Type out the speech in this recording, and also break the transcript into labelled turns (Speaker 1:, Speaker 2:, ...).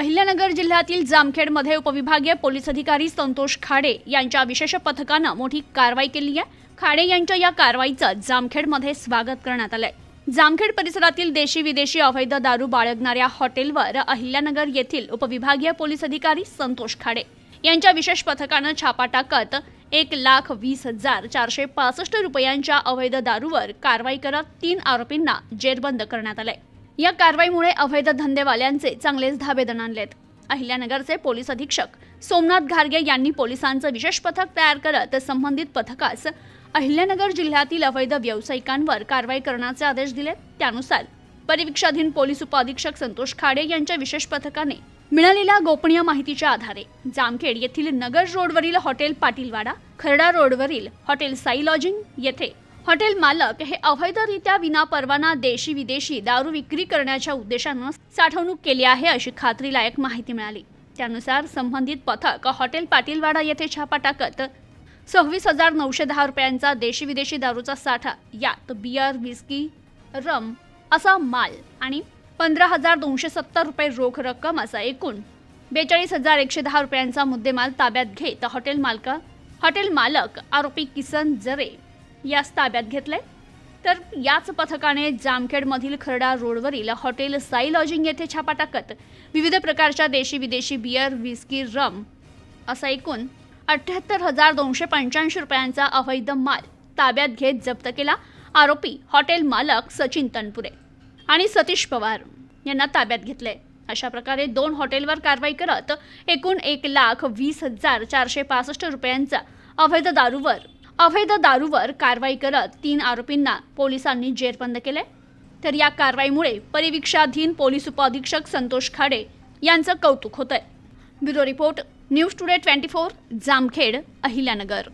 Speaker 1: अहिल्यानगर जिल्ह्यातील जामखेडमध्ये उपविभागीय पोलीस अधिकारी संतोष खाडे यांच्या विशेष पथकाने मोठी कारवाई केली आहे। खाडे यांच्या या कारवाईचं जामखेडमध्ये स्वागत करण्यात आलंय। जामखेड परिसरातील देशी विदेशी अवैध दारू बाळगणाऱ्या हॉटेलवर अहिल्यानगर येथील उपविभागीय पोलीस अधिकारी संतोष खाडे यांच्या विशेष पथकाने छापा टाकत 1,20,465 रुपयांच्या अवैध दारूवर कारवाई करत 3 आरोपींना जेरबंद करण्यात आले। या कारवाईमुळे अवैध धंदेवाल्यांचे चांगलेच धाबे दणाणलेत। अहिल्यानगरचे पोलीस अधीक्षक सोमनाथ घारगे यांनी पोलिसांचे विशेष पथक तयार करत संबंधित पथकास अहिल्यानगर जिल्ह्यातील अवैध व्यावसायिकांवर कारवाई करण्याचे आदेश दिले। त्यानुसार परिवीक्षाधीन पोलीस उपअधीक्षक संतोष खाडे यांच्या विशेष पथकाने मिळालेल्या गोपनीय माहितीच्या आधारे जामखेड येथील नगर रोडवरील हॉटेल पाटीलवाडा, खरडा रोडवरील हॉटेल साई लॉजिंग येथे हॉटेल मालक हे अवैधरित्या विनापरवाना देशी विदेशी दारू विक्री करण्याच्या उद्देशाने साठवणूक केली आहे अशी खात्रीलायक माहिती मिळाली। त्यानुसार संबंधित पथक हॉटेल पाटीलवाडा येथे छापा टाकत 26,910 रुपयांचा देशी विदेशी दारूचा साठा, यात बियर, विस्की, रम असा माल आणि 15,270 रुपये रोख रक्कम असा एकूण 42,110 रुपयांचा मुद्देमाल ताब्यात घेत हॉटेल मालक आरोपी किसन जरे यास ताब्यात घेतले। तर याच पथकाने जामखेडमधील खरडा रोडवरील हॉटेल साई लॉजिंग येथे छापा टाकत विविध प्रकारच्या देशी विदेशी बियर, विस्की, रम असा एकूण 78,285 रुपयांचा अवैध माल ताब्यात घेत जप्त केला। आरोपी हॉटेल मालक सचिन तनपुरे आणि सतीश पवार यांना ताब्यात घेतले। अशा प्रकारे 2 हॉटेलवर कारवाई करत एकूण 1,20,465 रुपयांचा अवैध दारूवर कारवाई करत 3 आरोपींना पोलिसांनी जेरबंद केले। तर या कारवाईमुळे परिवीक्षाधीन पोलीस उपअधीक्षक संतोष खाडे यांचं कौतुक होतंय। Bureau report, news today 24, Jamkhed, Ahilyanagar.